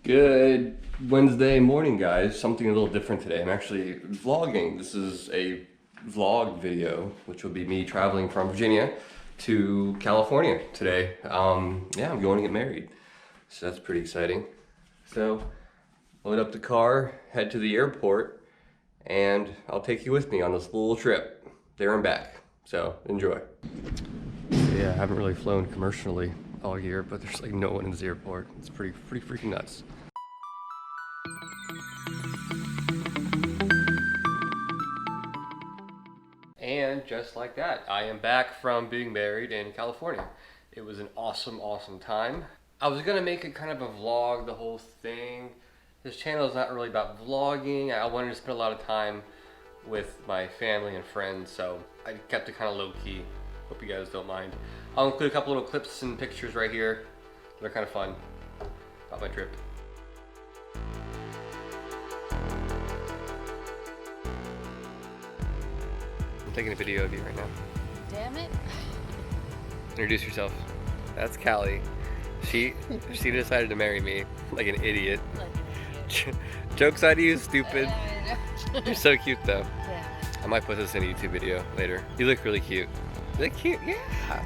Good Wednesday morning, guys. Something a little different today. I'm actually vlogging. This is a vlog video, which will be me traveling from Virginia to California today. Yeah, I'm going to get married. So that's pretty exciting. So, load up the car, head to the airport, and I'll take you with me on this little trip, there and back. So, enjoy. So yeah, I haven't really flown commercially all year, but there's like no one in this airport. It's pretty freaking nuts. And just like that, I am back from being married in California. It was an awesome time. I was gonna make it kind of a vlog, the whole thing. This channel is not really about vlogging. I wanted to spend a lot of time with my family and friends, so I kept it kind of low key. Hope you guys don't mind. I'll include a couple little clips and pictures right here. They're kind of fun about my trip. I'm taking a video of you right now. Damn it. Introduce yourself. That's Callie. She decided to marry me like an idiot. Joke's on you, stupid. You're so cute though. Yeah. I might put this in a YouTube video later. You look really cute. You look cute, yeah.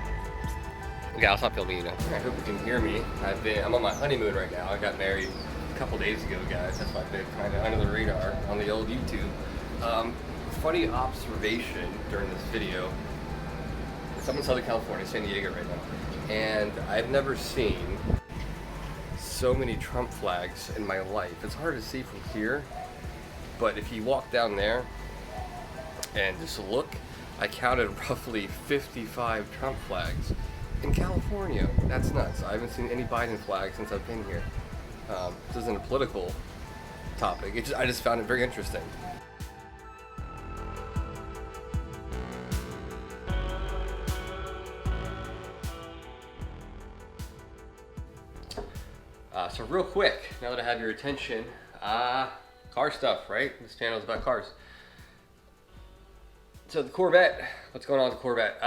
Okay, I'll stop filming you now. I hope you can hear me. I'm on my honeymoon right now. I got married a couple days ago, guys. That's why I've been kind of under the radar on the old YouTube. Funny observation during this video. I'm in Southern California, San Diego right now, and I've never seen so many Trump flags in my life. It's hard to see from here, but if you walk down there and just look, I counted roughly 55 Trump flags in California. That's nuts. I haven't seen any Biden flags since I've been here. This isn't a political topic. I just found it very interesting. So real quick, now that I have your attention, car stuff, right? This channel is about cars. So the Corvette, what's going on with the Corvette?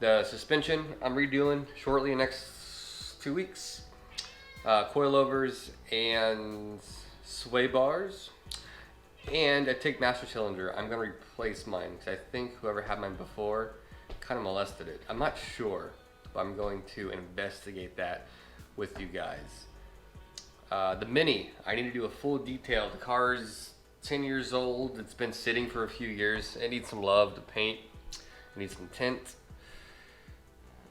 The suspension I'm redoing shortly in the next 2 weeks. Coilovers and sway bars. And a TIG master cylinder. I'm gonna replace mine because I think whoever had mine before kind of molested it. I'm not sure. I'm going to investigate that with you guys. The Mini, I need to do a full detail. The car's 10 years old. It's been sitting for a few years. It needs some love to paint. It needs some tint.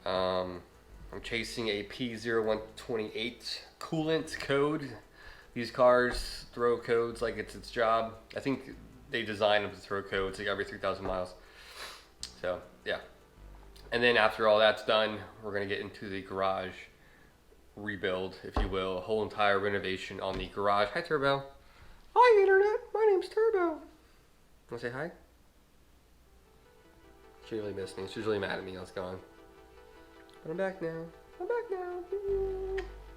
I'm chasing a P0128 coolant code. These cars throw codes like it's its job. I think they designed them to throw codes like every 3,000 miles. So, yeah. And then after all that's done, we're gonna get into the garage rebuild, if you will, a whole entire renovation on the garage. Hi, Turbo. Hi, Internet. My name's Turbo. Wanna say hi? She really missed me. She's really mad at me. Let's go on. But I'm back now. I'm back now.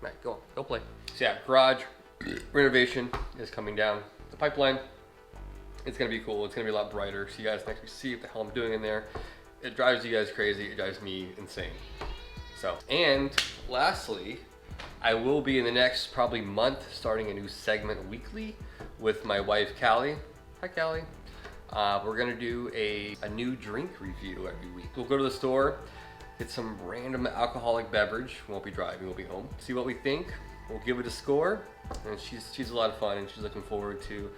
Alright, go on. Go play. So yeah, garage renovation is coming down the pipeline. It's gonna be cool. It's gonna be a lot brighter. So you guys can actually see what the hell I'm doing in there. It drives you guys crazy. It drives me insane. So, and lastly, I will be in the next probably month starting a new segment weekly with my wife, Callie. Hi, Callie. We're gonna do a new drink review every week. We'll go to the store, get some random alcoholic beverage. We won't be driving, we'll be home. See what we think. We'll give it a score. And she's a lot of fun and she's looking forward to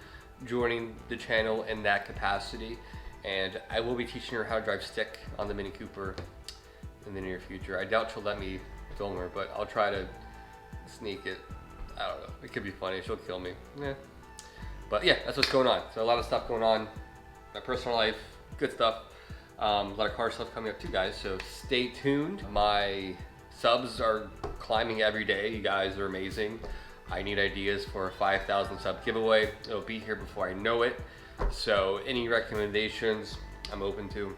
joining the channel in that capacity. And I will be teaching her how to drive stick on the Mini Cooper in the near future. I doubt she'll let me film her, but I'll try to sneak it. I don't know. It could be funny. She'll kill me. Yeah. But yeah, that's what's going on. So a lot of stuff going on. My personal life, good stuff. A lot of car stuff coming up too, guys. So stay tuned. My subs are climbing every day. You guys are amazing. I need ideas for a 5,000 sub giveaway. It'll be here before I know it. So any recommendations, I'm open to.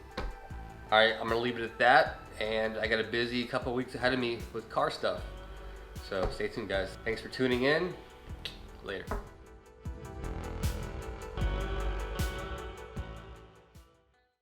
All right, I'm gonna leave it at that. And I got a busy couple weeks ahead of me with car stuff. So stay tuned, guys. Thanks for tuning in. Later.